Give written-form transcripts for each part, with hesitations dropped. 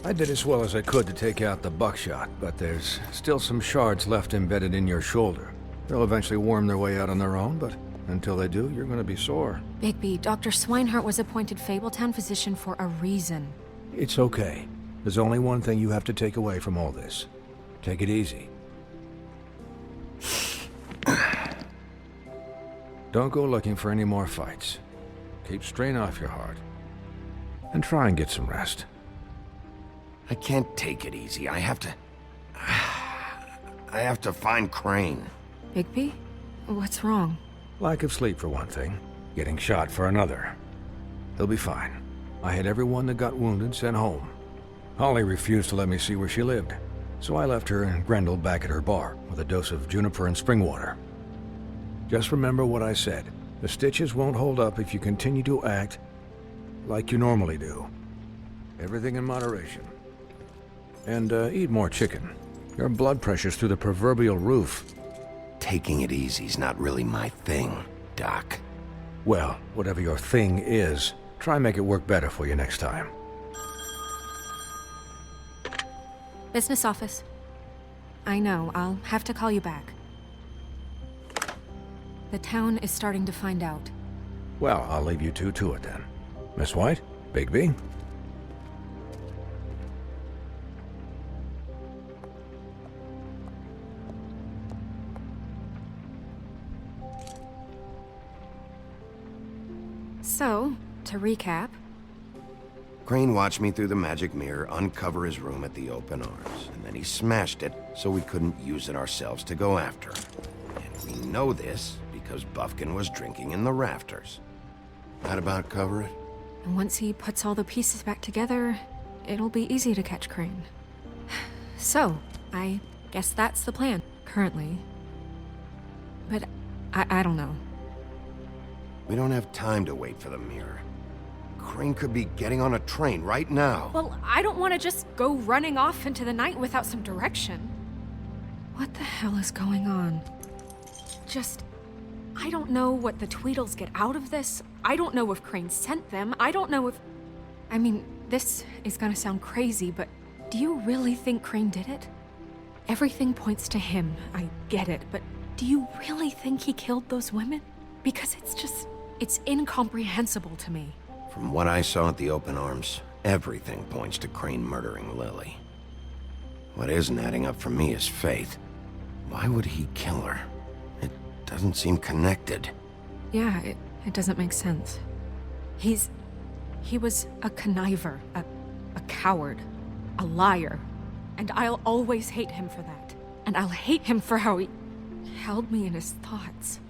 I did as well as I could to take out the buckshot, but there's still some shards left embedded in your shoulder. They'll eventually worm their way out on their own, but until they do, you're gonna be sore. Bigby, Dr. Swinehart was appointed Fabletown physician for a reason. It's okay. There's only one thing you have to take away from all this. Take it easy. Don't go looking for any more fights. Keep strain off your heart. And try and get some rest. I can't take it easy. I have to find Crane. Bigby? What's wrong? Lack of sleep for one thing. Getting shot for another. He'll be fine. I had everyone that got wounded sent home. Holly refused to let me see where she lived, so I left her and Grendel back at her bar with a dose of juniper and spring water. Just remember what I said. The stitches won't hold up if you continue to act like you normally do. Everything in moderation. And eat more chicken. Your blood pressure's through the proverbial roof. Taking it easy's not really my thing, Doc. Well, whatever your thing is, try and make it work better for you next time. Business office. I know, I'll have to call you back. The town is starting to find out. Well, I'll leave you two to it then. Miss White? Bigby? So, to recap... Crane watched me through the magic mirror uncover his room at the open arms, and then he smashed it so we couldn't use it ourselves to go after him. And we know this because Buffkin was drinking in the rafters. That about cover it? And once he puts all the pieces back together, it'll be easy to catch Crane. So, I guess that's the plan, currently. But I don't know. We don't have time to wait for the mirror. Crane could be getting on a train right now. Well, I don't want to just go running off into the night without some direction. What the hell is going on? I don't know what the Tweedles get out of this. I don't know if Crane sent them. I don't know if... I mean, this is gonna sound crazy, but do you really think Crane did it? Everything points to him, I get it, but do you really think he killed those women? Because it's incomprehensible to me. From what I saw at the open arms, everything points to Crane murdering Lily. What isn't adding up for me is Faith. Why would he kill her? It doesn't seem connected. Yeah, it doesn't make sense. He was a conniver, a coward, a liar. And I'll always hate him for that. And I'll hate him for how he held me in his thoughts.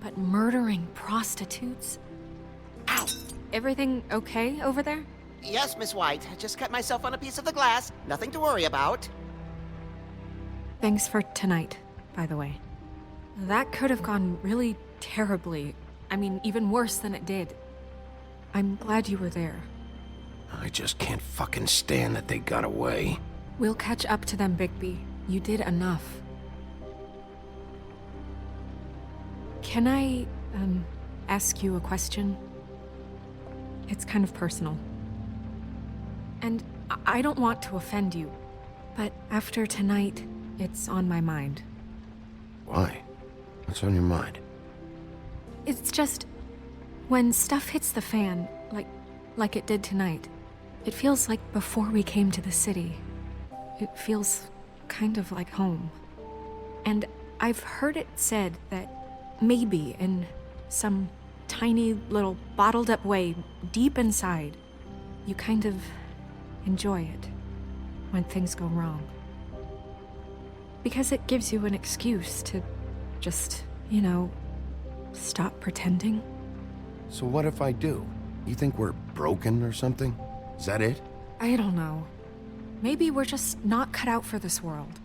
But murdering prostitutes? Ow! Everything okay over there? Yes, Miss White. I just cut myself on a piece of the glass. Nothing to worry about. Thanks for tonight, by the way. That could have gone really terribly. I mean, even worse than it did. I'm glad you were there. I just can't fucking stand that they got away. We'll catch up to them, Bigby. You did enough. Can I, ask you a question? It's kind of personal. And I don't want to offend you, but after tonight, it's on my mind. Why? What's on your mind? It's just... when stuff hits the fan, like it did tonight, it feels like before we came to the city. It feels kind of like home. And I've heard it said that maybe in some tiny little bottled up way deep inside, you kind of enjoy it when things go wrong. Because it gives you an excuse to just, stop pretending. So what if I do? You think we're broken or something? Is that it? I don't know. Maybe we're just not cut out for this world.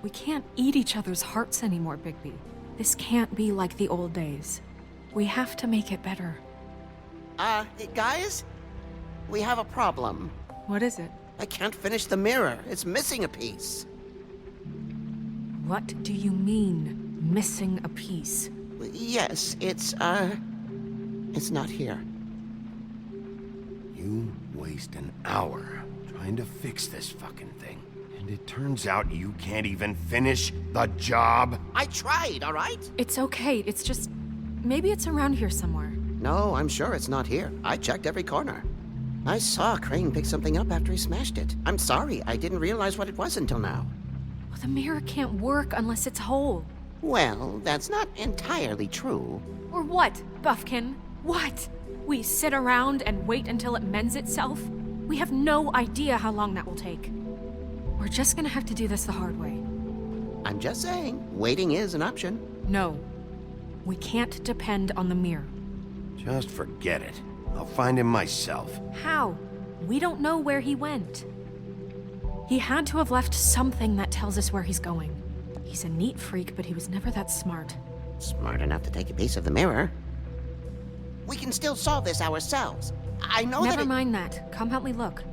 We can't eat each other's hearts anymore, Bigby. This can't be like the old days. We have to make it better. Guys? We have a problem. What is it? I can't finish the mirror. It's missing a piece. What do you mean, missing a piece? Yes, it's not here. You waste an hour trying to fix this fucking thing. And it turns out you can't even finish the job? I tried, all right? It's okay. It's just. Maybe it's around here somewhere. No, I'm sure it's not here. I checked every corner. I saw Crane pick something up after he smashed it. I'm sorry, I didn't realize what it was until now. Well, the mirror can't work unless it's whole. Well, that's not entirely true. Or what, Buffkin? What? We sit around and wait until it mends itself? We have no idea how long that will take. We're just gonna have to do this the hard way. I'm just saying, waiting is an option. No. We can't depend on the mirror. Just forget it. I'll find him myself. How? We don't know where he went. He had to have left something that tells us where he's going. He's a neat freak, but he was never that smart. Smart enough to take a piece of the mirror. We can still solve this ourselves. I know Never mind that. Come help me look.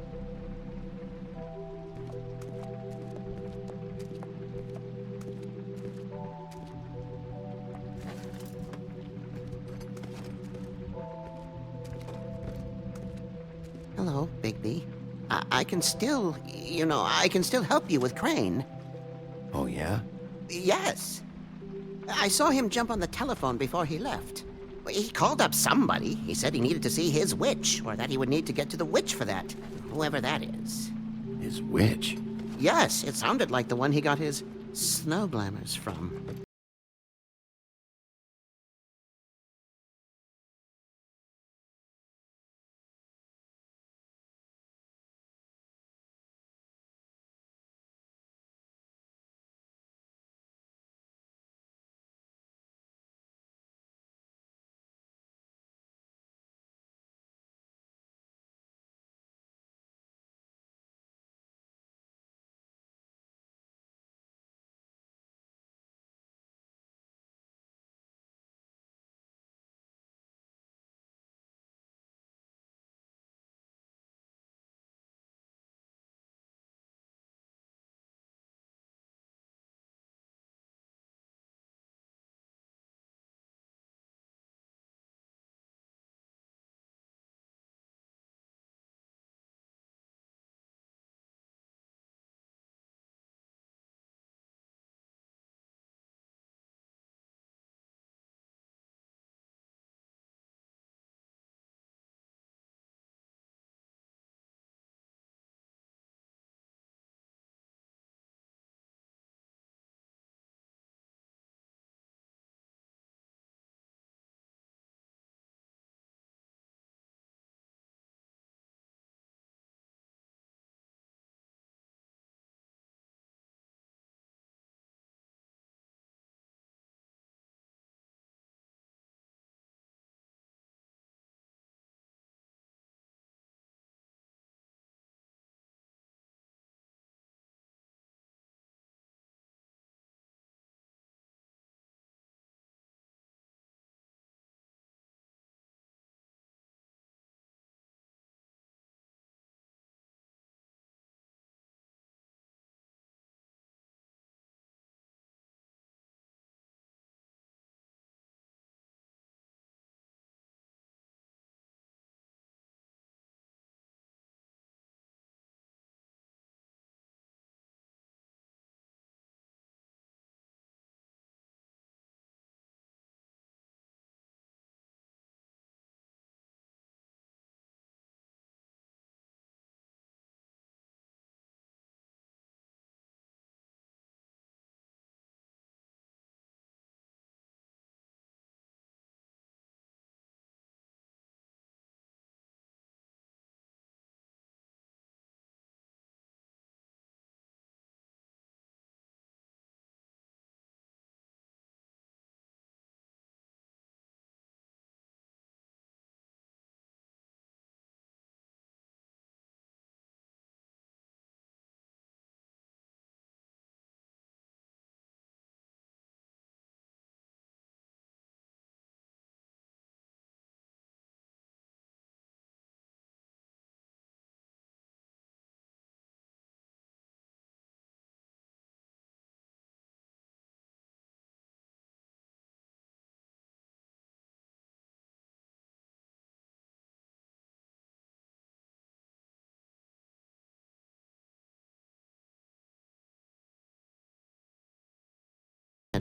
Hello, Bigby. I can still, I can still help you with Crane. Oh, yeah? Yes. I saw him jump on the telephone before he left. He called up somebody. He said he needed to see his witch, or that he would need to get to the witch for that. Whoever that is. His witch? Yes, it sounded like the one he got his snow glamours from.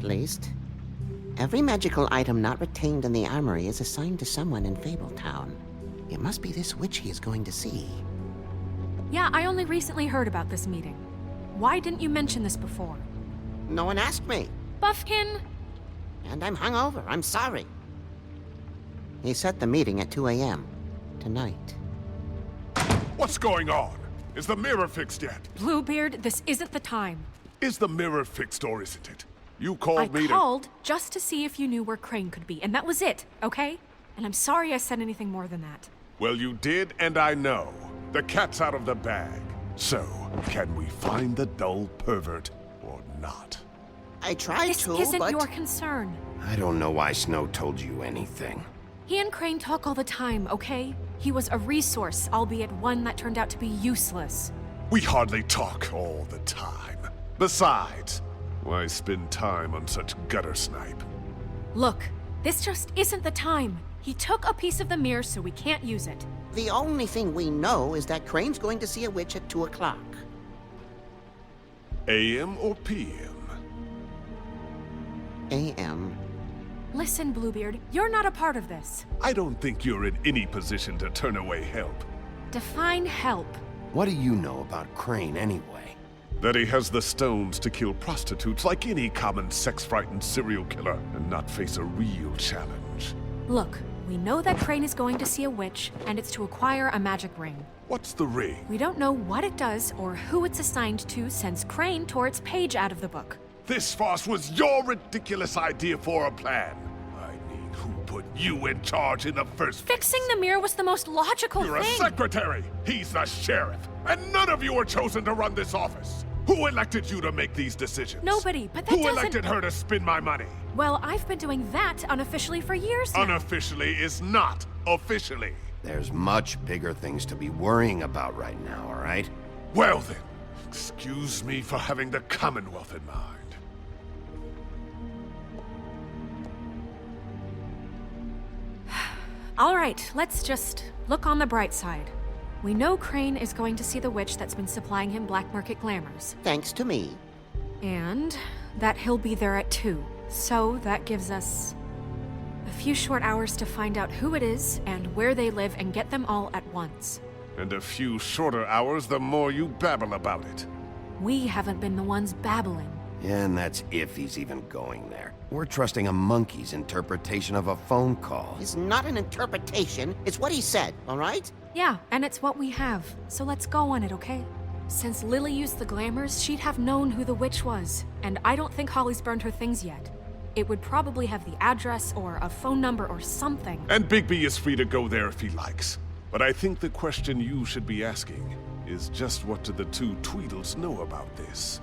at least. Every magical item not retained in the armory is assigned to someone in Fabletown. It must be this witch he is going to see. Yeah, I only recently heard about this meeting. Why didn't you mention this before? No one asked me. Buffkin! And I'm hungover. I'm sorry. He set the meeting at 2 a.m. tonight. What's going on? Is the mirror fixed yet? Bluebeard, this isn't the time. Is the mirror fixed or isn't it? You called me I called just to see if you knew where Crane could be, and that was it, okay? And I'm sorry I said anything more than that. Well, you did, and I know. The cat's out of the bag. So, can we find the dull pervert or not? I tried This to, isn't but... your concern. I don't know why Snow told you anything. He and Crane talk all the time, okay? He was a resource, albeit one that turned out to be useless. We hardly talk all the time. Besides, why spend time on such gutter snipe? Look, this just isn't the time. He took a piece of the mirror, so we can't use it. The only thing we know is that Crane's going to see a witch at 2 o'clock. AM or PM? A.M. Listen, Bluebeard, you're not a part of this. I don't think you're in any position to turn away help. Define help. What do you know about Crane anyway? That he has the stones to kill prostitutes like any common sex-frightened serial killer and not face a real challenge. Look, we know that Crane is going to see a witch, and it's to acquire a magic ring. What's the ring? We don't know what it does or who it's assigned to since Crane tore its page out of the book. This farce was your ridiculous idea for a plan. I mean, who put you in charge in the first place? Fixing the mirror was the most logical You're a thing. secretary! He's the sheriff! And none of you were chosen to run this office! Who elected you to make these decisions? Nobody, but that Who doesn't... elected her to spend my money? Well, I've been doing that unofficially for years now. Unofficially is not officially. There's much bigger things to be worrying about right now, all right? Well then, excuse me for having the Commonwealth in mind. All right, let's just look on the bright side. We know Crane is going to see the witch that's been supplying him black market glamours. Thanks to me. And that he'll be there at 2. So that gives us a few short hours to find out who it is and where they live and get them all at once. And a few shorter hours the more you babble about it. We haven't been the ones babbling. And that's if he's even going there. We're trusting a monkey's interpretation of a phone call. It's not an interpretation. It's what he said, all right? Yeah, and it's what we have. So let's go on it, okay? Since Lily used the glamours, she'd have known who the witch was. And I don't think Holly's burned her things yet. It would probably have the address or a phone number or something. And Bigby is free to go there if he likes. But I think the question you should be asking is just what do the two Tweedles know about this?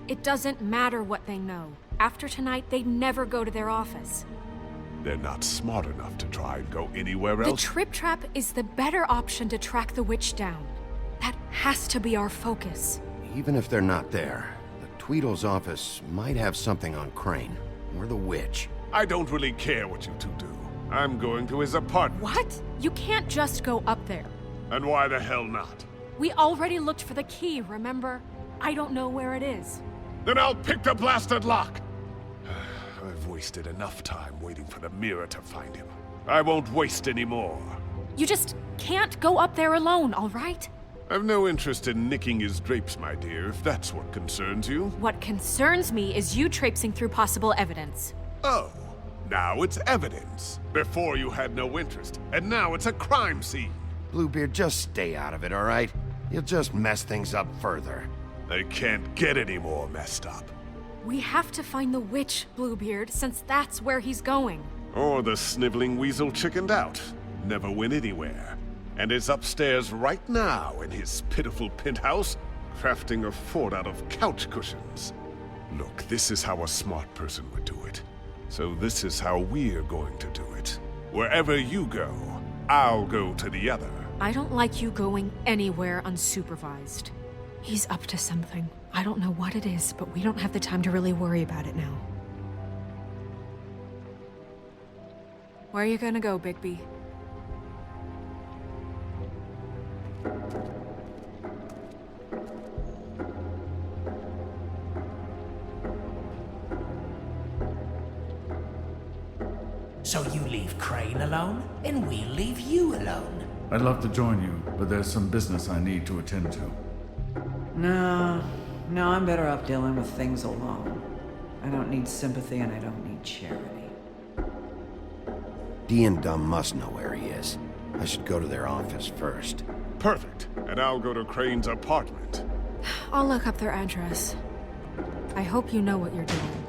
It doesn't matter what they know. After tonight, they'd never go to their office. They're not smart enough to try and go anywhere The else. Trip Trap is the better option to track the witch down. That has to be our focus. Even if they're not there, the Tweedle's office might have something on Crane. Or the witch. I don't really care what you two do. I'm going to his apartment. What? You can't just go up there. And why the hell not? We already looked for the key, remember? I don't know where it is. Then I'll pick the blasted lock! I've wasted enough time waiting for the mirror to find him. I won't waste any more. You just can't go up there alone, all right? I've no interest in nicking his drapes, my dear, if that's what concerns you. What concerns me is you traipsing through possible evidence. Oh, now it's evidence. Before you had no interest, and now it's a crime scene. Bluebeard, just stay out of it, all right? You'll just mess things up further. They can't get any more messed up. We have to find the witch, Bluebeard, since that's where he's going. Or the sniveling weasel chickened out, never went anywhere, and is upstairs right now in his pitiful penthouse, crafting a fort out of couch cushions. Look, this is how a smart person would do it. So this is how we're going to do it. Wherever you go, I'll go to the other. I don't like you going anywhere unsupervised. He's up to something. I don't know what it is, but we don't have the time to really worry about it now. Where are you gonna go, Bigby? So you leave Crane alone, and we'll leave you alone. I'd love to join you, but there's some business I need to attend to. No, I'm better off dealing with things alone. I don't need sympathy and I don't need charity. Dee and Dumb must know where he is. I should go to their office first. Perfect. And I'll go to Crane's apartment. I'll look up their address. I hope you know what you're doing.